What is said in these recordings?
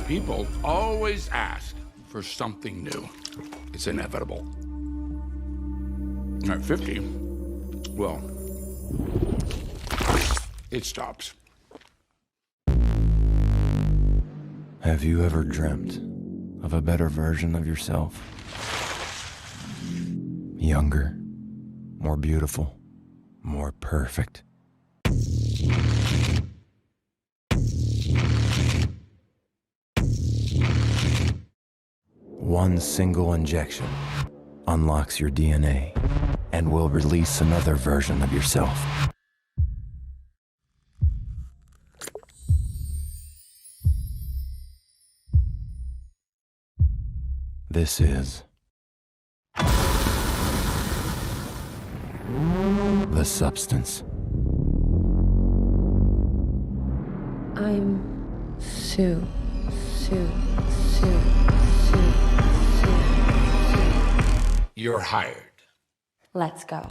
People always ask for something new. It's inevitable. At 50, well, it stops. Have you ever dreamt of a better version of yourself? Younger, more beautiful, more perfect. One single injection unlocks your DNA and will release another version of yourself. This is the substance. I'm Sue. You're hired. Let's go.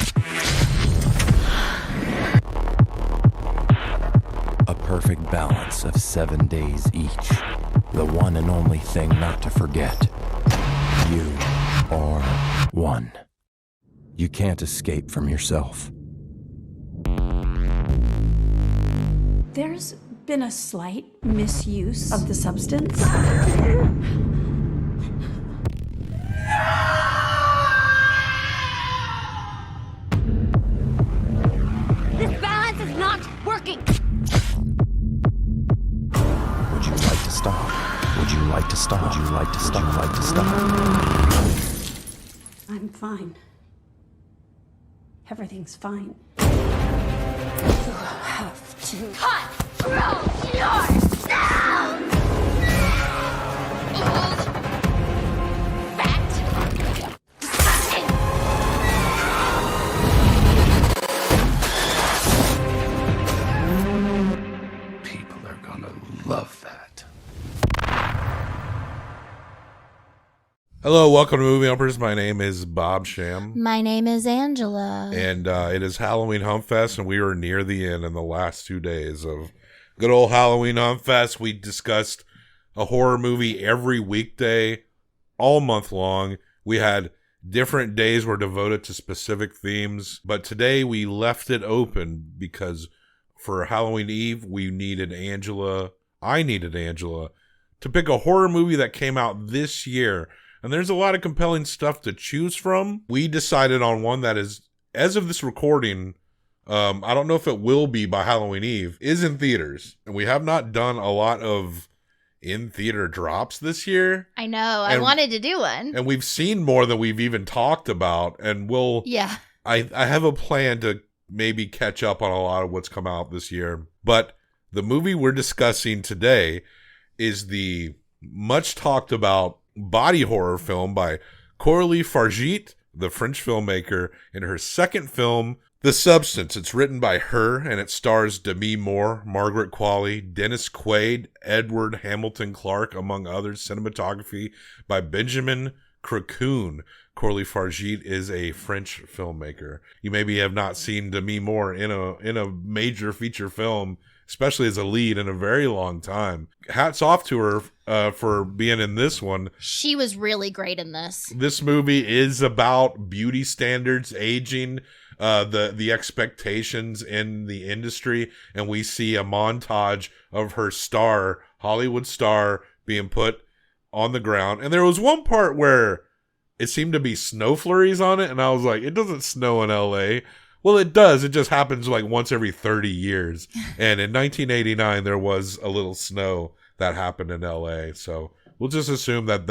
A perfect balance of 7 days each. The one and only thing not to forget. You are one. You can't escape from yourself. There's been a slight misuse of the substance. This balance is not working! Would you like to stop? Would you like to stop? Would you like to stop? Would you like to stop? I'm fine. Everything's fine. You have to Control yourself! Old, fat, disgusting! People are gonna love that. Hello, welcome to Movie Humpers. My name is Bob Sham. My name is Angela. And it is Halloween Humpfest, and we are near the end in the last 2 days of good old Halloween Humpfest. We discussed a horror movie every weekday, all month long. We had different days were devoted to specific themes, but today we left it open because for Halloween Eve, I needed Angela to pick a horror movie that came out this year. And there's a lot of compelling stuff to choose from. We decided on one that is, as of this recording, I don't know if it will be by Halloween Eve, is in theaters. And we have not done a lot of in-theater drops this year. I know. I wanted to do one. And we've seen more than we've even talked about. And I have a plan to maybe catch up on a lot of what's come out this year. But the movie we're discussing today is the much talked about body horror film by Coralie Fargeat, the French filmmaker, in her second film, The Substance. It's written by her, and it stars Demi Moore, Margaret Qualley, Dennis Quaid, Edward Hamilton Clark, among others. Cinematography by Benjamin Cracoon. Coralie Fargeat is a French filmmaker. You maybe have not seen Demi Moore in a major feature film, especially as a lead, in a very long time. Hats off to her for being in this one. She was really great in this. This movie is about beauty standards, aging, the expectations in the industry, and we see a montage of her Hollywood star, being put on the ground. And there was one part where it seemed to be snow flurries on it, and I was like, it doesn't snow in LA. Well, it does. It just happens like once every 30 years. And in 1989, there was a little snow that happened in LA. So we'll just assume that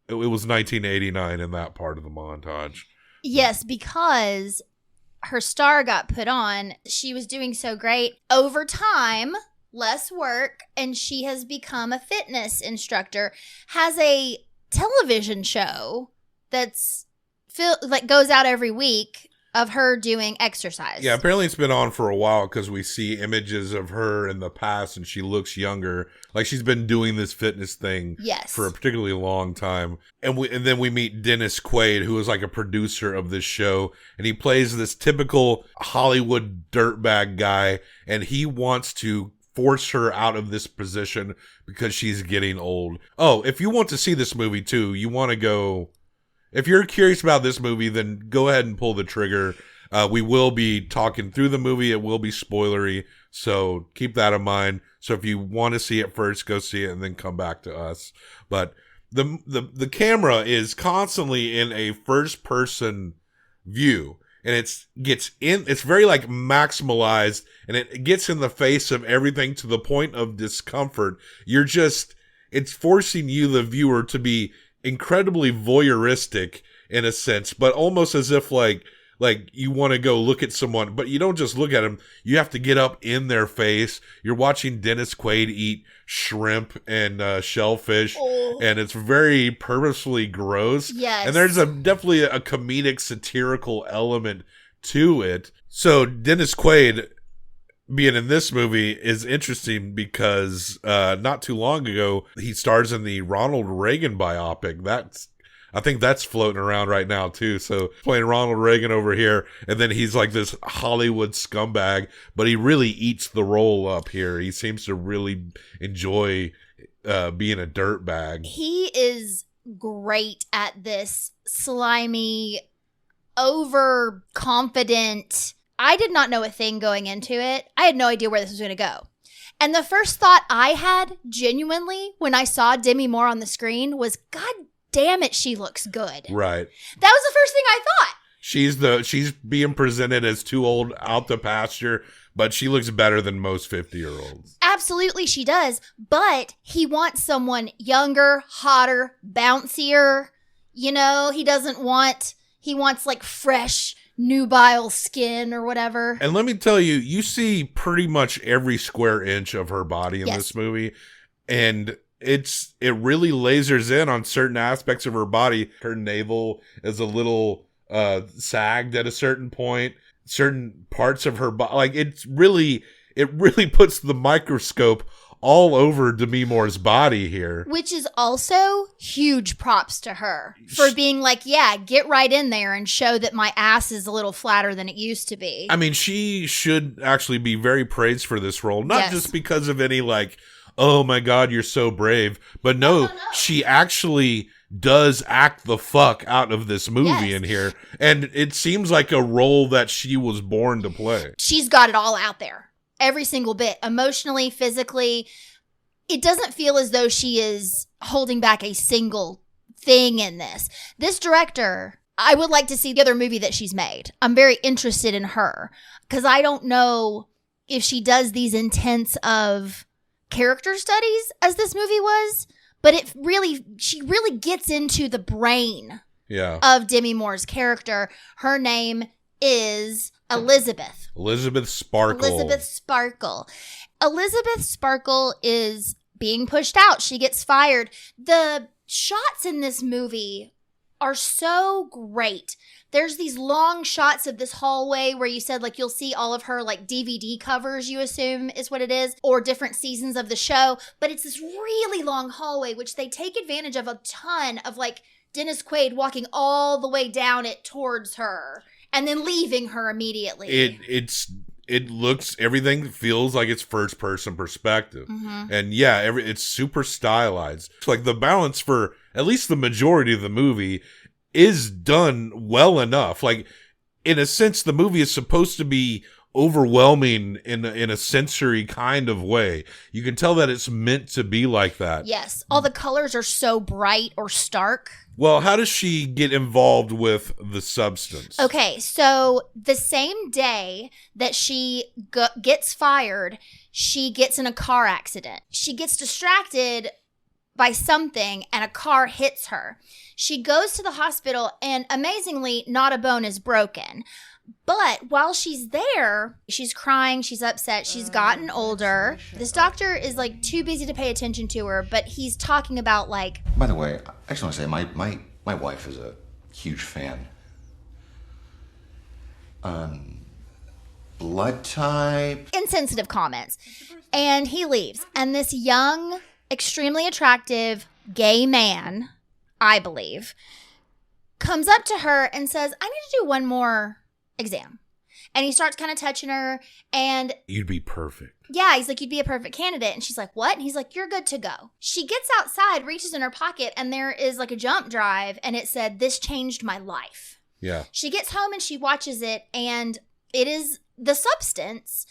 it was 1989 in that part of the montage. Yes, because her star got put on. She was doing so great. Over time, less work, and she has become a fitness instructor, has a television show that's goes out every week of her doing exercise. Yeah, apparently it's been on for a while because we see images of her in the past and she looks younger. Like she's been doing this fitness thing for a particularly long time. And then we meet Dennis Quaid, who is like a producer of this show. And he plays this typical Hollywood dirtbag guy. And he wants to force her out of this position because she's getting old. Oh, if you want to see this movie too, you want to go... If you're curious about this movie, then go ahead and pull the trigger. We will be talking through the movie. It will be spoilery, so keep that in mind. So if you want to see it first, go see it and then come back to us. But the camera is constantly in a first person view, and it's very like maximalized, and it gets in the face of everything to the point of discomfort. It's forcing you, the viewer, to be incredibly voyeuristic in a sense, but almost as if like you want to go look at someone, but you don't just look at them. You have to get up in their face. You're watching Dennis Quaid eat shrimp and shellfish, and it's very purposefully gross. Yes. And there's definitely a comedic, satirical element to it. So Dennis Quaid being in this movie is interesting because not too long ago, he stars in the Ronald Reagan biopic. I think that's floating around right now too. So playing Ronald Reagan over here, and then he's like this Hollywood scumbag, but he really eats the role up here. He seems to really enjoy being a dirtbag. He is great at this slimy, overconfident. I did not know a thing going into it. I had no idea where this was going to go. And the first thought I had, genuinely, when I saw Demi Moore on the screen was, God damn it, she looks good. Right. That was the first thing I thought. She's being presented as too old out the pasture, but she looks better than most 50-year-olds. Absolutely she does. But he wants someone younger, hotter, bouncier. You know, he wants like fresh, nubile skin or whatever. And let me tell you, you see pretty much every square inch of her body in this movie. And it really lasers in on certain aspects of her body. Her navel is a little sagged at a certain point. Certain parts of her body, like it really puts the microscope all over Demi Moore's body here. Which is also huge props to her for being like, yeah, get right in there and show that my ass is a little flatter than it used to be. I mean, she should actually be very praised for this role, not just because of any like, oh my God, you're so brave. But no, she actually does act the fuck out of this movie in here. And it seems like a role that she was born to play. She's got it all out there. Every single bit. Emotionally, physically. It doesn't feel as though she is holding back a single thing in this. This director, I would like to see the other movie that she's made. I'm very interested in her. Because I don't know if she does these intense of character studies as this movie was, but she really gets into the brain of Demi Moore's character. Her name is Elizabeth. Elizabeth Sparkle. Elizabeth Sparkle is being pushed out. She gets fired. The shots in this movie are so great. There's these long shots of this hallway where you said, like, you'll see all of her, like, DVD covers, you assume is what it is, or different seasons of the show. But it's this really long hallway, which they take advantage of a ton of, like, Dennis Quaid walking all the way down it towards her and then leaving her immediately. Everything feels like it's first person perspective. Mm-hmm. And yeah, it's super stylized. It's like the balance for at least the majority of the movie is done well enough. Like, in a sense, the movie is supposed to be overwhelming in a sensory kind of way. You can tell that it's meant to be like that. Yes. All the colors are so bright or stark. Well, how does she get involved with the substance? Okay, so the same day that she gets fired, she gets in a car accident. She gets distracted by something and a car hits her. She goes to the hospital and amazingly, not a bone is broken. But while she's there, she's crying, she's upset, she's gotten older. This doctor is like too busy to pay attention to her, but he's talking about like... By the way, I just want to say my wife is a huge fan. Blood type... Insensitive comments. And he leaves. And this young, extremely attractive gay man, I believe, comes up to her and says, I need to do one more exam. And he starts kind of touching her, and you'd be perfect. Yeah, he's like, you'd be a perfect candidate. And she's like, what? And he's like, you're good to go. She gets outside, reaches in her pocket, and there is like a jump drive, and it said, this changed my life. Yeah. She gets home and she watches it, and it is the substance.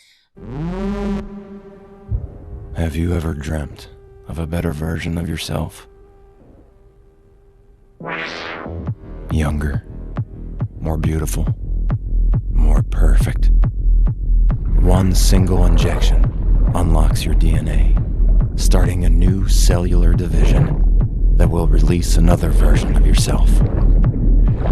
Have you ever dreamt of a better version of yourself? Younger, more beautiful, more perfect. One single injection unlocks your DNA, starting a new cellular division that will release another version of yourself.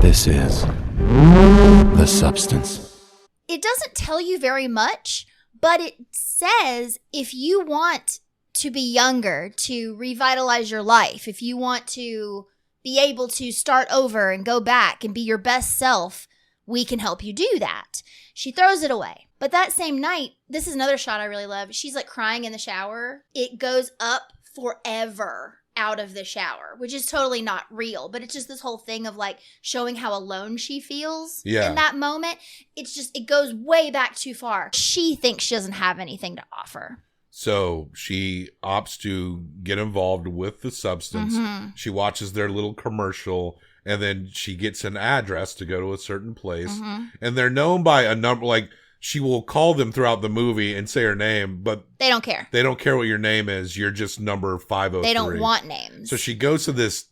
This is the substance. It doesn't tell you very much, but it says if you want to be younger, to revitalize your life, if you want to be able to start over and go back and be your best self, we can help you do that. She throws it away. But that same night, this is another shot I really love. She's like crying in the shower. It goes up forever out of the shower, which is totally not real. But it's just this whole thing of like showing how alone she feels in that moment. It's just, it goes way back too far. She thinks she doesn't have anything to offer. So she opts to get involved with the substance. Mm-hmm. She watches their little commercial, and then she gets an address to go to a certain place. Mm-hmm. And they're known by a number, like she will call them throughout the movie and say her name, but they don't care. They don't care what your name is. You're just number 503. They don't want names. So she goes to this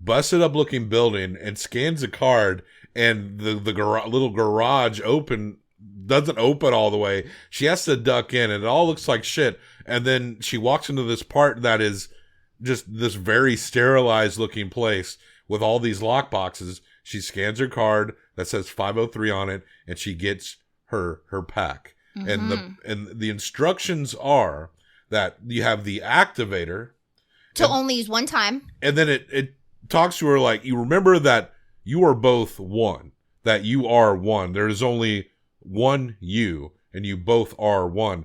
busted up looking building and scans a card, and the little garage doesn't open all the way. She has to duck in, and it all looks like shit. And then she walks into this part that is just this very sterilized looking place with all these lock boxes. She scans her card that says 503 on it, and she gets her pack. Mm-hmm. And the instructions are that you have the activator to only use one time. And then it talks to her like, you remember that you are both one, that you are one. There is only one you, and you both are one.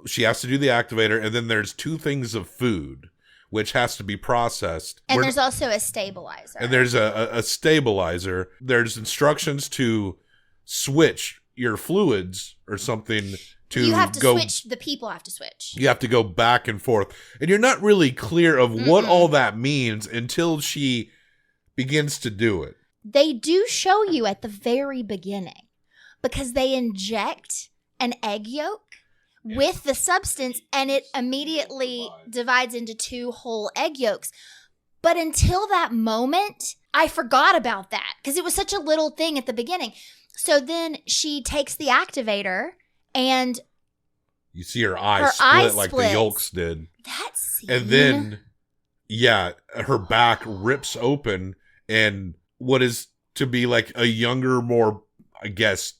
She has to do the activator, and then there's 2 things of food which has to be processed. And there's also a stabilizer. And there's a stabilizer. There's instructions to switch your fluids or something to you have to switch. The people have to switch. You have to go back and forth. And you're not really clear of what all that means until she begins to do it. They do show you at the very beginning, because they inject an egg yolk with the substance, and it immediately divides into 2 whole egg yolks. But until that moment, I forgot about that because it was such a little thing at the beginning. So then she takes the activator, and you see her eyes split like the yolks did. That scene. And then, her back rips open, and what is to be like a younger, more, I guess,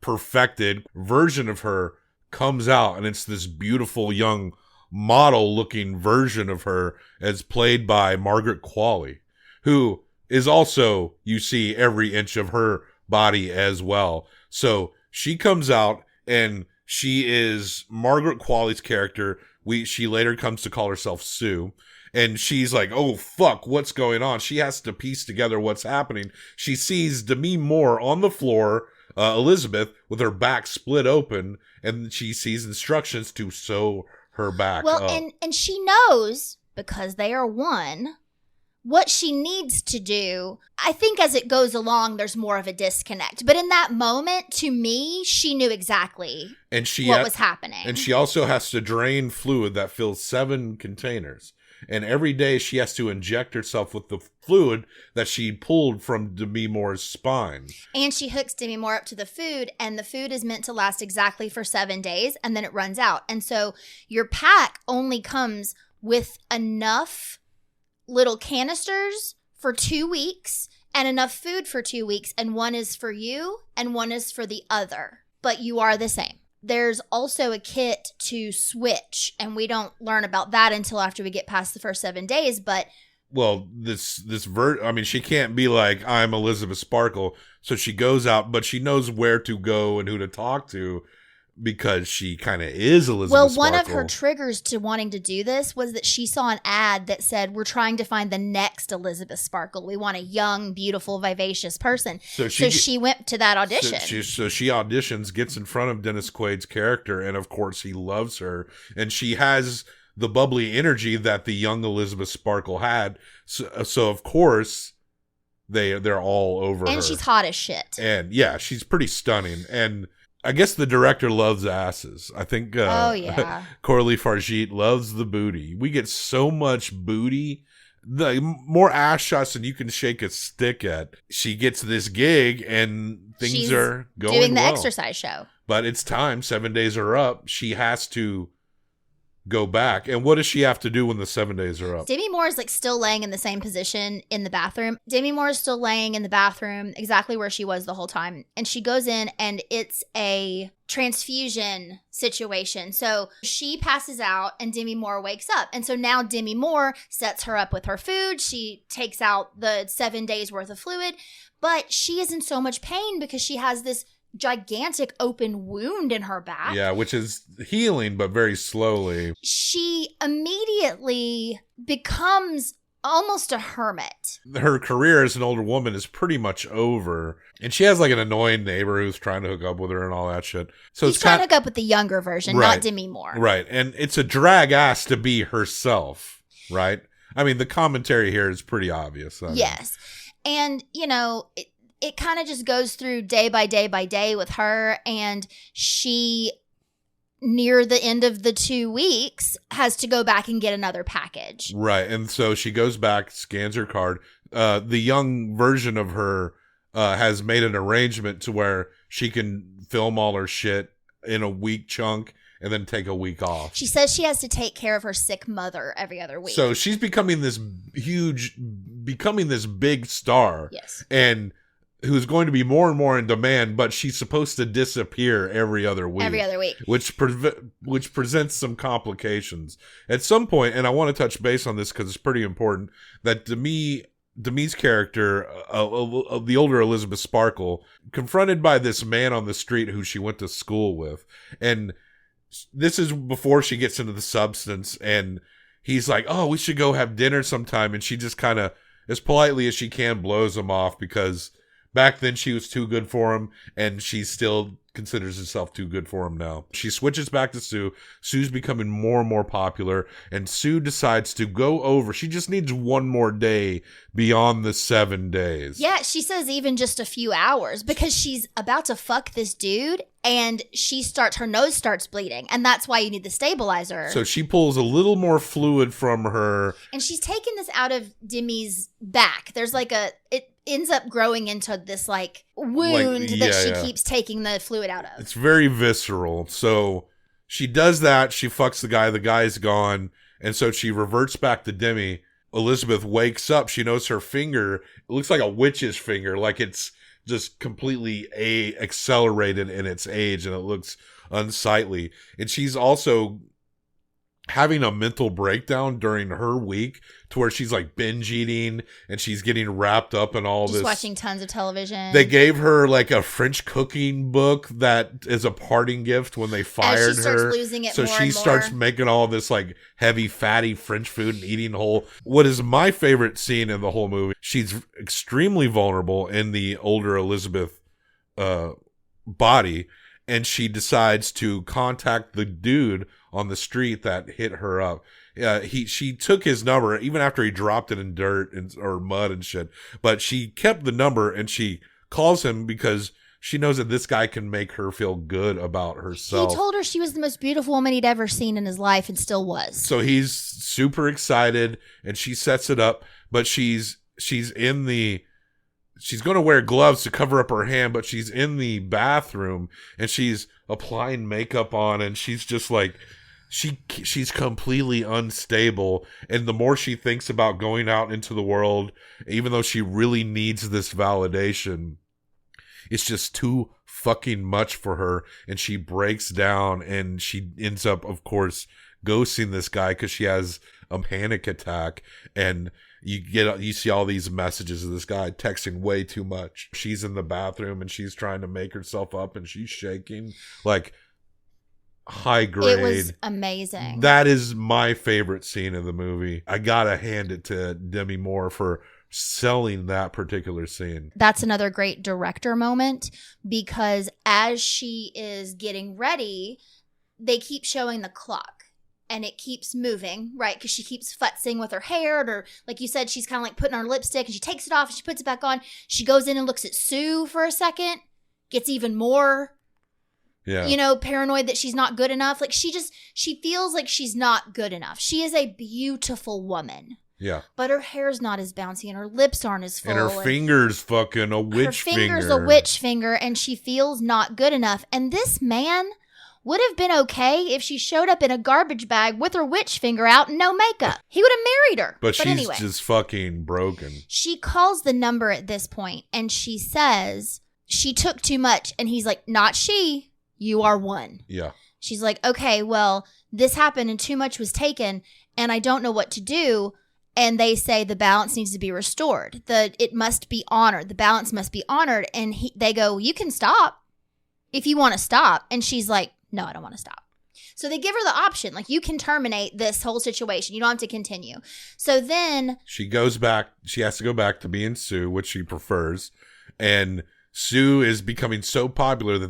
perfected version of her comes out, and it's this beautiful young model looking version of her, as played by Margaret Qualley, who is also, you see every inch of her body as well. So she comes out, and she is Margaret Qualley's character. She later comes to call herself Sue. And she's like, oh, fuck, what's going on? She has to piece together what's happening. She sees Demi Moore on the floor, Elizabeth, with her back split open, and she sees instructions to sew her back up. And she knows, because they are one, what she needs to do. I think as it goes along, there's more of a disconnect. But in that moment, to me, she knew exactly what was happening. And she also has to drain fluid that fills 7 containers. And every day she has to inject herself with the fluid that she pulled from Demi Moore's spine. And she hooks Demi Moore up to the food, and the food is meant to last exactly for 7 days, and then it runs out. And so your pack only comes with enough little canisters for 2 weeks and enough food for 2 weeks, and one is for you and one is for the other. But you are the same. There's also a kit to switch, and we don't learn about that until after we get past the first 7 days, but... Well, she can't be like, I'm Elizabeth Sparkle, so she goes out, but she knows where to go and who to talk to. because she kind of is Elizabeth Well, Sparkle. one of her triggers to wanting to do this was that she saw an ad that said, we're trying to find the next Elizabeth Sparkle. We want a young, beautiful, vivacious person. So she went to that audition. So she auditions, gets in front of Dennis Quaid's character, and of course he loves her. And she has the bubbly energy that the young Elizabeth Sparkle had. So of course they're all over her. And she's hot as shit. And yeah, she's pretty stunning. And I guess the director loves asses. I think Coralie Fargeat loves the booty. We get so much booty, the more ass shots than you can shake a stick at. She gets this gig and things are going doing the well. exercise show. But it's time. 7 days are up. She has to go back. And what does she have to do when the 7 days are up? Demi Moore is like still laying in the same position in the bathroom. Demi Moore is still laying in the bathroom exactly where she was the whole time. And she goes in and it's a transfusion situation. So she passes out and Demi Moore wakes up. And so now Demi Moore sets her up with her food. She takes out the 7 days worth of fluid, but she is in so much pain because she has this gigantic open wound in her back. Yeah, which is healing, but very slowly. She immediately becomes almost a hermit. Her career as an older woman is pretty much over. And she has like an annoying neighbor who's trying to hook up with her and all that shit. So He's trying to hook up with the younger version, right, not Demi Moore. Right. And it's a drag ass to be herself, right? I mean, the commentary here is pretty obvious. Yes. And, you know, it kind of just goes through day by day by day with her, and she, near the end of the 2 weeks, has to go back and get another package. Right, and so she goes back, scans her card. The young version of her has made an arrangement to where she can film all her shit in a week chunk and then take a week off. She says she has to take care of her sick mother every other week. So she's becoming this big star. Yes. And who's going to be more and more in demand, but she's supposed to disappear every other week. Every other week. Which presents some complications. At some point, and I want to touch base on this because it's pretty important, that Demi's character, the older Elizabeth Sparkle, confronted by this man on the street who she went to school with. And this is before she gets into the substance, and he's like, oh, we should go have dinner sometime. And she just kind of, as politely as she can, blows him off because back then she was too good for him, and she still considers herself too good for him now. She switches back to Sue. Sue's becoming more and more popular, and Sue decides to go over. She just needs one more day beyond the 7 days. Yeah, she says even just a few hours because she's about to fuck this dude, and her nose starts bleeding, and that's why you need the stabilizer. So she pulls a little more fluid from her. And she's taking this out of Demi's back. There's like it ends up growing into this like wound that she keeps taking the fluid out of. It's very visceral. So she does that. She fucks the guy. The guy's gone. And so she reverts back to Demi. Elizabeth wakes up. She knows her finger. It looks like a witch's finger. Like it's just completely accelerated in its age, and it looks unsightly. And she's also having a mental breakdown during her week to where she's like binge eating and she's getting wrapped up in all just this. Watching tons of television. They gave her like a French cooking book that is a parting gift when they fired As she starts her. losing it so more she and starts more. making all this like heavy, fatty French food and eating whole. What is my favorite scene in the whole movie? She's extremely vulnerable in the older Elizabeth body, and she decides to contact the dude on the street that hit her up. She took his number even after he dropped it in dirt or mud and shit. But she kept the number and she calls him because she knows that this guy can make her feel good about herself. He told her she was the most beautiful woman he'd ever seen in his life and still was. So he's super excited and she sets it up, but she's going to wear gloves to cover up her hand, but she's in the bathroom and she's applying makeup on, and she's just like, she's completely unstable. And the more she thinks about going out into the world, even though she really needs this validation, it's just too fucking much for her. And she breaks down, and she ends up, of course, ghosting this guy because she has a panic attack. And you see all these messages of this guy texting way too much. She's in the bathroom and she's trying to make herself up and she's shaking. Like, high grade. It was amazing. That is my favorite scene of the movie. I gotta hand it to Demi Moore for selling that particular scene. That's another great director moment, because as she is getting ready, they keep showing the clock and it keeps moving, right? Because she keeps futzing with her hair, or like you said, she's kind of like putting on her lipstick and she takes it off and she puts it back on. She goes in and looks at Sue for a second, gets even more paranoid that she's not good enough. Like she feels like she's not good enough. She is a beautiful woman. Yeah. But her hair's not as bouncy and her lips aren't as full. And her finger's fucking a witch finger. Her finger's a witch finger, and she feels not good enough. And this man would have been okay if she showed up in a garbage bag with her witch finger out and no makeup. He would have married her. But she's just fucking broken. She calls the number at this point and she says she took too much. And he's like, not she. You are one. Yeah. She's like, okay, well, this happened and too much was taken and I don't know what to do. And they say the balance needs to be restored. It must be honored. The balance must be honored. And they go, you can stop if you want to stop. And she's like, no, I don't want to stop. So they give her the option, like, you can terminate this whole situation. You don't have to continue. So then she goes back. She has to go back to being Sue, which she prefers. And Sue is becoming so popular that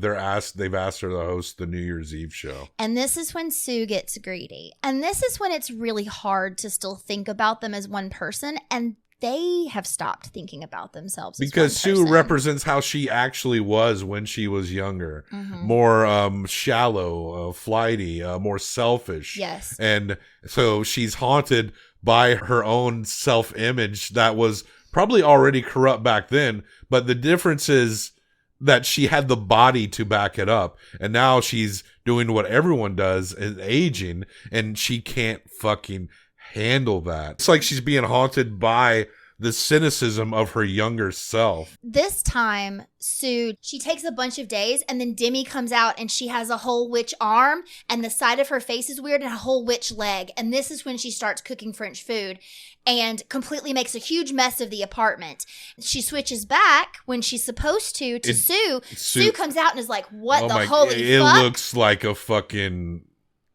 they've asked her to host the New Year's Eve show. And this is when Sue gets greedy. And this is when it's really hard to still think about them as one person. And they have stopped thinking about themselves as because one Sue person. represents how she actually was when she was younger. Mm-hmm. More shallow, flighty, more selfish. Yes. And so she's haunted by her own self-image that was probably already corrupt back then, but the difference is that she had the body to back it up, and now she's doing what everyone does, is aging, and she can't fucking handle that. It's like she's being haunted by the cynicism of her younger self. This time, Sue, she takes a bunch of days, and then Demi comes out and she has a whole witch arm, and the side of her face is weird, and a whole witch leg. And this is when she starts cooking French food and completely makes a huge mess of the apartment. She switches back when she's supposed to Sue. Sue comes out and is like, what the holy fuck? It looks like a fucking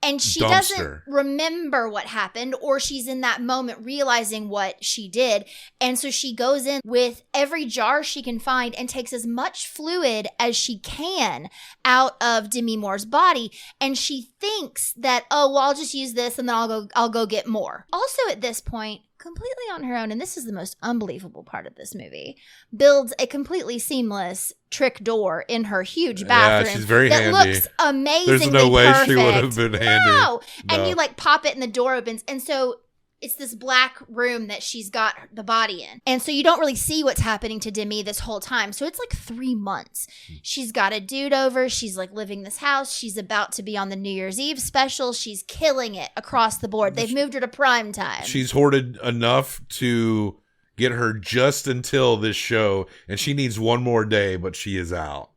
and she dumpster. Doesn't remember what happened, or she's in that moment realizing what she did. And so she goes in with every jar she can find and takes as much fluid as she can out of Demi Moore's body. And she thinks that, oh, well, I'll just use this and then I'll go get more. Also at this point, completely on her own, and this is the most unbelievable part of this movie, builds a completely seamless trick door in her huge bathroom. Yeah, she's very that handy. Looks amazingly There's no way perfect. she would have been handy. No. And you like pop it and the door opens. And so it's this black room that she's got the body in. And so you don't really see what's happening to Demi this whole time. So it's like 3 months. She's got a dude over. She's like living this house. She's about to be on the New Year's Eve special. She's killing it across the board. They've moved her to prime time. She's hoarded enough to get her just until this show. And she needs one more day, but she is out.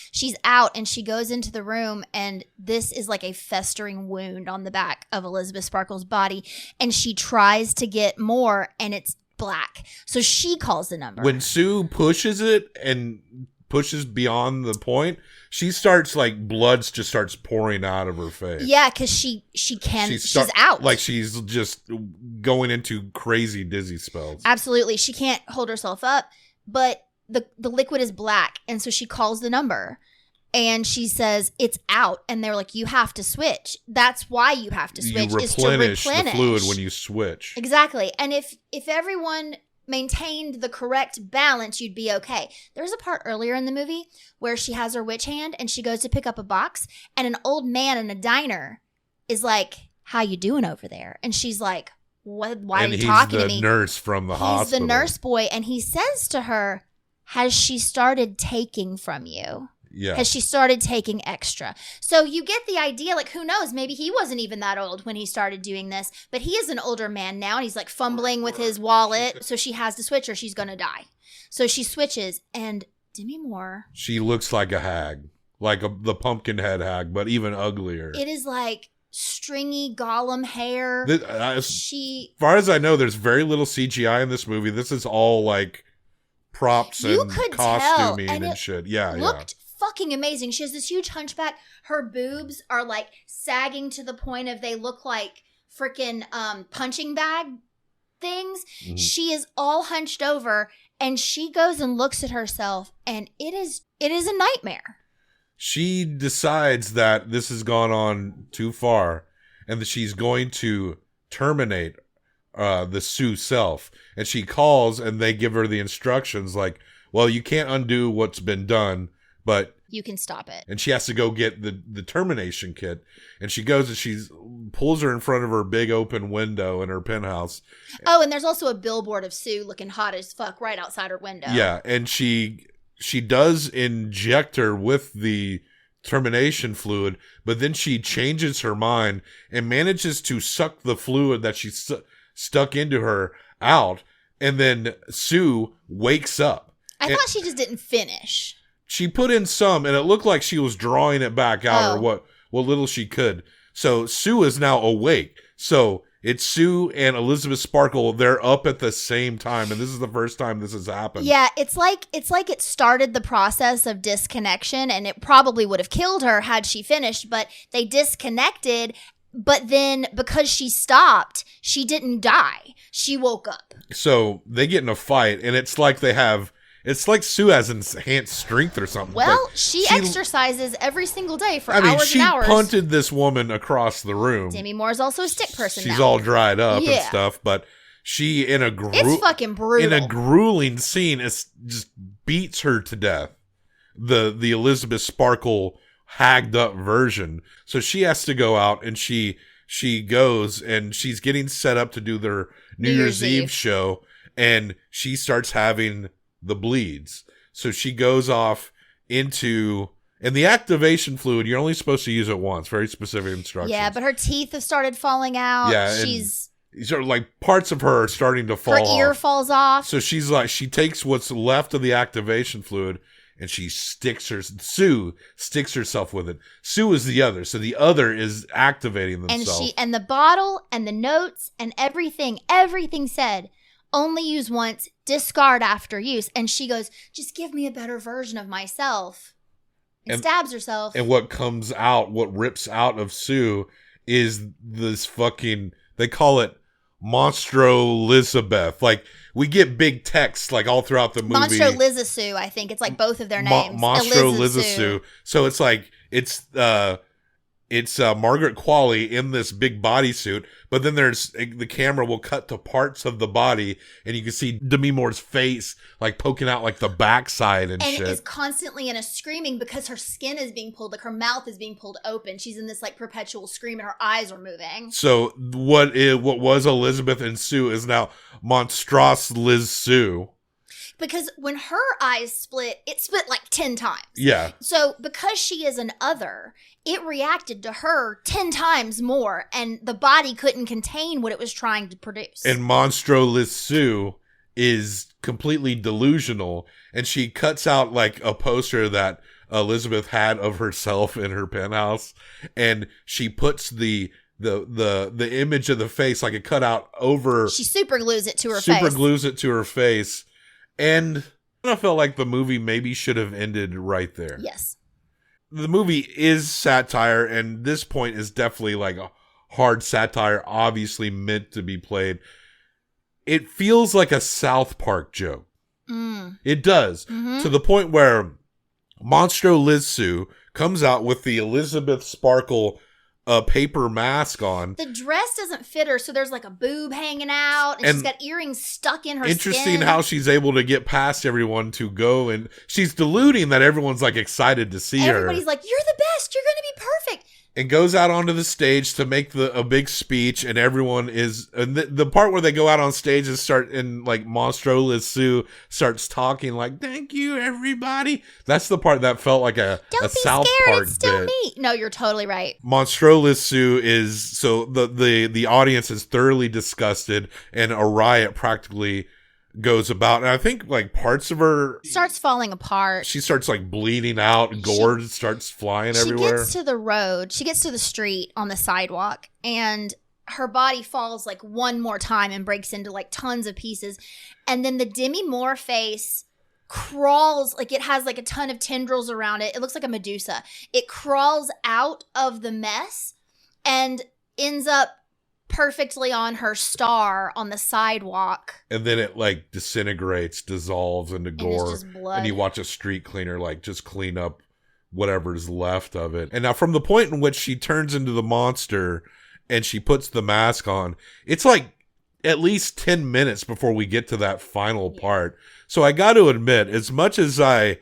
She's out and she goes into the room, and this is like a festering wound on the back of Elizabeth Sparkle's body. And she tries to get more and it's black. So she calls the number. When Sue pushes it and pushes beyond the point, she starts like blood just starts pouring out of her face. Yeah, because she's out. Like she's just going into crazy dizzy spells. Absolutely. She can't hold herself up, but the liquid is black. And so she calls the number and she says, it's out. And they're like, you have to switch. That's why you have to switch. You replenish the fluid when you switch. Exactly. And if everyone maintained the correct balance, you'd be okay. There's a part earlier in the movie where she has her witch hand and she goes to pick up a box, and an old man in a diner is like, how you doing over there? And she's like, what? Why are you talking to me? He's the nurse from the hospital. He's the nurse boy, and he says to her, has she started taking from you? Yeah. Has she started taking extra? So you get the idea, like, who knows? Maybe he wasn't even that old when he started doing this, but he is an older man now, and he's like fumbling with his wallet. So she has to switch or she's going to die. So she switches, and Demi Moore. She looks like a hag, like the Pumpkinhead hag, but even uglier. It is like stringy Gollum hair. As far as I know, there's very little CGI in this movie. This is all like props and costuming and shit. Yeah, looked fucking amazing. She has this huge hunchback. Her boobs are like sagging to the point of they look like freaking punching bag things. Mm-hmm. She is all hunched over, and she goes and looks at herself, and it is a nightmare. She decides that this has gone on too far and that she's going to terminate the Sue self. And she calls and they give her the instructions like, well, you can't undo what's been done, but you can stop it. And she has to go get the termination kit. And she goes and she pulls her in front of her big open window in her penthouse. Oh, and there's also a billboard of Sue looking hot as fuck right outside her window. Yeah, and she does inject her with the termination fluid, but then she changes her mind and manages to suck the fluid that she stuck into her out, and then Sue wakes up. I thought she just didn't finish. She put in some, and it looked like she was drawing it back out, or what little she could. So Sue is now awake. So it's Sue and Elizabeth Sparkle. They're up at the same time, and this is the first time this has happened. Yeah, it's like it started the process of disconnection, and it probably would have killed her had she finished, but they disconnected. But then because she stopped, she didn't die. She woke up. So they get in a fight, and it's like Sue has enhanced strength or something. Well, like she exercises every single day for hours and hours. She punted this woman across the room. Demi Moore's also a stick person. She's all dried up and stuff, but she it's fucking brutal. In a grueling scene, just beats her to death. The Elizabeth Sparkle hagged up version. So she has to go out, and she goes and she's getting set up to do their New Year's Eve show, and she starts having the bleeds. So she goes off into, and the activation fluid, you're only supposed to use it once, very specific instructions. Yeah, but her teeth have started falling out. Yeah, she's sort of like parts of her are starting to fall off. Her ear falls off. So she's like, she takes what's left of the activation fluid and Sue sticks herself with it. Sue is the other. So the other is activating themselves. And the bottle and the notes and everything said, only use once, discard after use. And she goes, just give me a better version of myself. And stabs herself. And what comes out, what rips out of Sue is this fucking, they call it Monstro Elizabeth. Like, we get big text like all throughout the movie. Monstro Lizasu, I think. It's like both of their names. Monstro Lizasu. So it's like, it's Margaret Qualley in this big bodysuit, but then the camera will cut to parts of the body, and you can see Demi Moore's face like poking out like the backside and shit. And it is constantly in a screaming because her skin is being pulled, like her mouth is being pulled open. She's in this like perpetual scream, and her eyes are moving. So what was Elizabeth and Sue is now monstrous Liz Sue. Because when her eyes split, it split like 10 times. Yeah. So because she is an other, it reacted to her 10 times more, and the body couldn't contain what it was trying to produce. And Monstro Liz Sue is completely delusional, and she cuts out like a poster that Elizabeth had of herself in her penthouse, and she puts the image of the face, like a cutout over. She super glues it to her face. Super glues it to her face. And I felt like the movie maybe should have ended right there. Yes. The movie is satire, and this point is definitely like a hard satire, obviously meant to be played. It feels like a South Park joke. It does. Mm-hmm. To the point where Monstro Liz Sue comes out with the Elizabeth Sparkle paper mask on. The dress doesn't fit her, so there's like a boob hanging out, and she's got earrings stuck in her Interesting skin. How she's able to get past everyone to go, and she's deluding that everyone's like excited to see her. Everybody's like, you're the best, you're going to be perfect. And goes out onto the stage to make a big speech, and everyone is, and the part where they go out on stage is like Monstro Liz Sue starts talking like, thank you everybody. That's the part that felt like a South Park it's still bit. me. No, you're totally right. Monstro Liz Sue is, so the audience is thoroughly disgusted, and a riot practically goes about, and I think like parts of her starts falling apart. She starts like bleeding out, gore starts flying everywhere. She gets to the road, she gets to the street on the sidewalk, and her body falls like one more time and breaks into like tons of pieces. And then the Demi Moore face crawls, like it has like a ton of tendrils around it. It looks like a Medusa. It crawls out of the mess and ends up perfectly on her star on the sidewalk. And then it like disintegrates, dissolves into gore. It's just blood. And you watch a street cleaner like just clean up whatever's left of it. And now from the point in which she turns into the monster and she puts the mask on, it's like at least 10 minutes before we get to that final part. So I got to admit, as much as I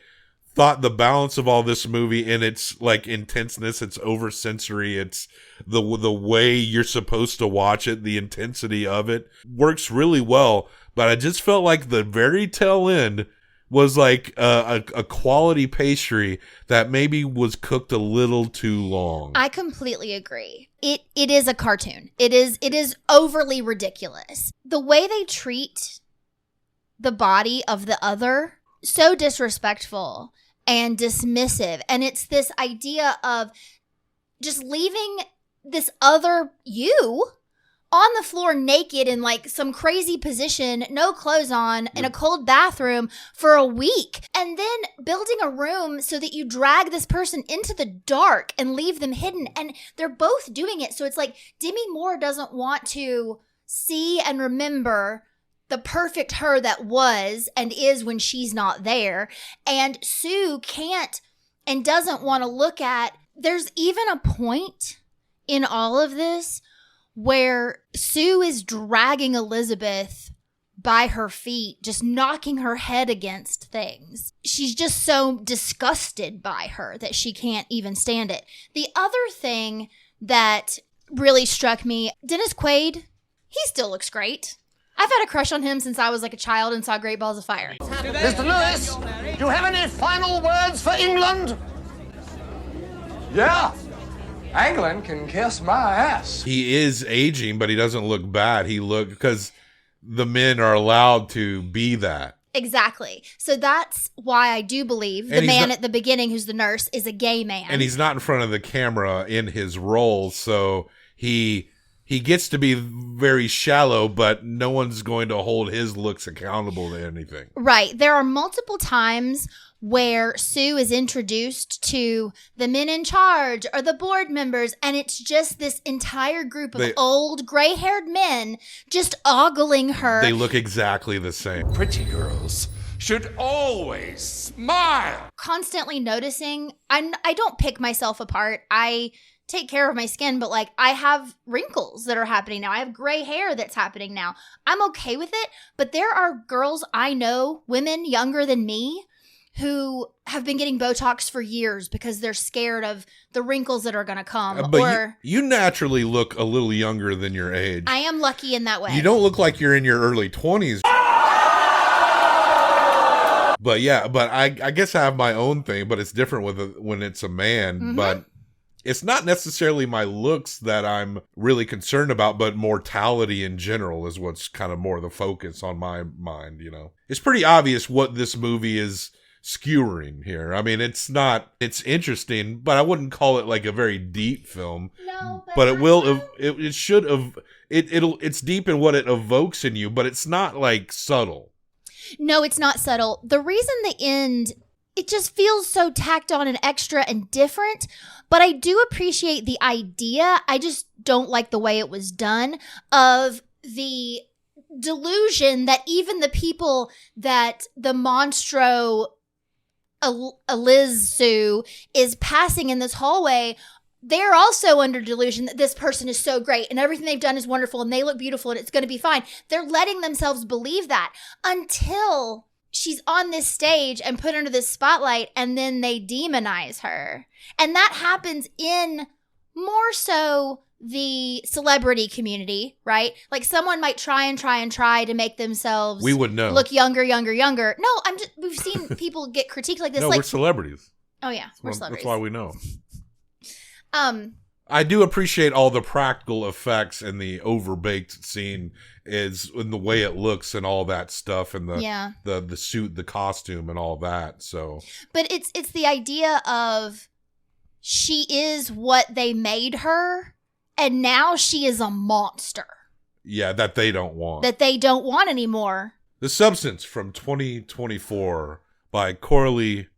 thought the balance of all this movie and its like intenseness, it's over sensory, it's the way you're supposed to watch it, the intensity of it works really well. But I just felt like the very tail end was like a quality pastry that maybe was cooked a little too long. I completely agree. It is a cartoon. It is overly ridiculous. The way they treat the body of the other, so disrespectful and dismissive. And it's this idea of just leaving this other you on the floor naked in like some crazy position, no clothes on, in a cold bathroom for a week. And then building a room so that you drag this person into the dark and leave them hidden. And they're both doing it. So it's like Demi Moore doesn't want to see and remember the perfect her that was and is when she's not there. And Sue can't and doesn't want to look at. There's even a point in all of this where Sue is dragging Elizabeth by her feet, just knocking her head against things. She's just so disgusted by her that she can't even stand it. The other thing that really struck me, Dennis Quaid, he still looks great. I've had a crush on him since I was like a child and saw Great Balls of Fire. Mr. Lewis, do you have any final words for England? Yeah. England can kiss my ass. He is aging, but he doesn't look bad. Because the men are allowed to be that. Exactly. So that's why I do believe the man at the beginning who's the nurse is a gay man. And he's not in front of the camera in his role, so he gets to be very shallow, but no one's going to hold his looks accountable to anything. Right. There are multiple times where Sue is introduced to the men in charge or the board members, and it's just this entire group of old gray-haired men just ogling her. They look exactly the same. Pretty girls should always smile. Constantly noticing, I don't pick myself apart. I take care of my skin, but like I have wrinkles that are happening now. I have gray hair that's happening now. I'm okay with it, but there are girls I know, women younger than me, who have been getting Botox for years because they're scared of the wrinkles that are going to come. But you naturally look a little younger than your age. I am lucky in that way. You don't look like you're in your early 20s. But yeah, but I guess I have my own thing, but it's different when it's a man. Mm-hmm. But it's not necessarily my looks that I'm really concerned about, but mortality in general is what's kind of more the focus on my mind, you know. It's pretty obvious what this movie is skewering here. I mean, it's interesting, but I wouldn't call it like a very deep film. No, but it's deep in what it evokes in you, but it's not like subtle. No, it's not subtle. The reason the end, it just feels so tacked on and extra and different, but I do appreciate the idea. I just don't like the way it was done, of the delusion that even the people that the monstro Liz Sue is passing in this hallway, they're also under delusion that this person is so great and everything they've done is wonderful and they look beautiful and it's going to be fine. They're letting themselves believe that until she's on this stage and put under this spotlight, and then they demonize her. And that happens in more so the celebrity community, right? Like someone might try to make themselves we would know look younger. No, we've seen people get critiqued like this. No, like, we're celebrities. Oh yeah, we're celebrities. That's why we know. I do appreciate all the practical effects and the overbaked scene is in the way it looks and all that stuff, and the suit, the costume, and all that. So, but it's the idea of she is what they made her. And now she is a monster. Yeah, that they don't want. That they don't want anymore. The Substance from 2024 by Coralie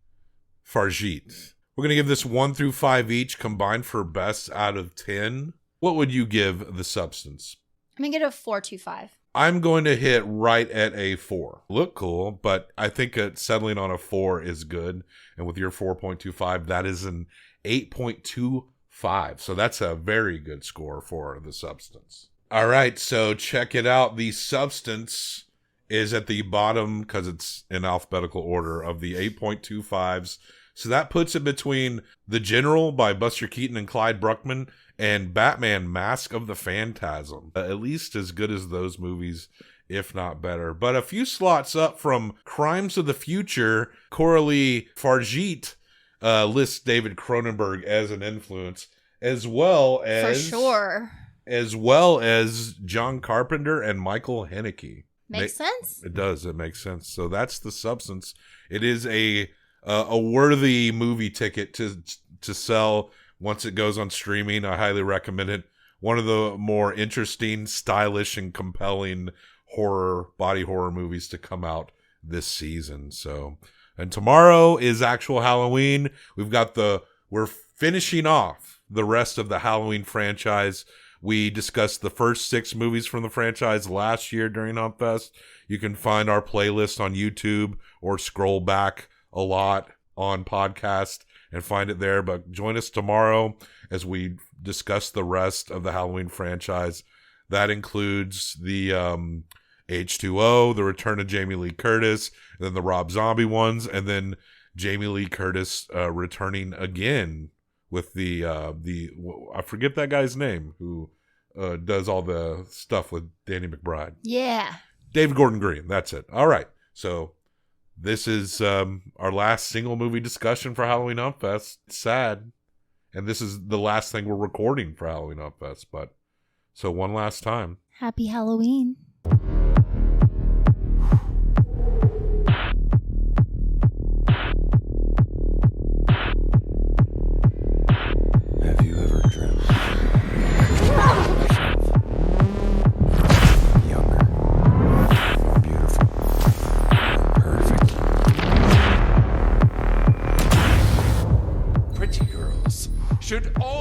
Fargit. We're going to give this 1 through 5 each, combined for best out of 10. What would you give The Substance? I'm going to get a 4.25. I'm going to hit right at a 4. Look cool, but I think settling on a 4 is good. And with your 4.25, that is an 8.25. So that's a very good score for The Substance. All right, so check it out. The Substance is at the bottom, because it's in alphabetical order, of the 8.25s. So that puts it between The General by Buster Keaton and Clyde Bruckman and Batman Mask of the Phantasm. At least as good as those movies, if not better. But a few slots up from Crimes of the Future, Coralie Fargit lists David Cronenberg as an influence, as well as... For sure. As well as John Carpenter and Michael Haneke. Makes sense. It does. It makes sense. So that's The Substance. It is a worthy movie ticket to sell once it goes on streaming. I highly recommend it. One of the more interesting, stylish, and compelling body horror movies to come out this season. So, and tomorrow is actual Halloween. We're finishing off the rest of the Halloween franchise. We discussed the first 6 movies from the franchise last year during HumpFest. You can find our playlist on YouTube or scroll back a lot on podcast and find it there. But join us tomorrow as we discuss the rest of the Halloween franchise. That includes the H2O, the return of Jamie Lee Curtis, and then the Rob Zombie ones, and then Jamie Lee Curtis returning again with the I forget that guy's name who does all the stuff with Danny McBride. Yeah. David Gordon Green. That's it. All right. So this is our last single movie discussion for Halloween HumpFest. It's sad. And this is the last thing we're recording for Halloween HumpFest. But so one last time. Happy Halloween. Have you ever dreamt yourself younger, more beautiful, perfect? Pretty girls should always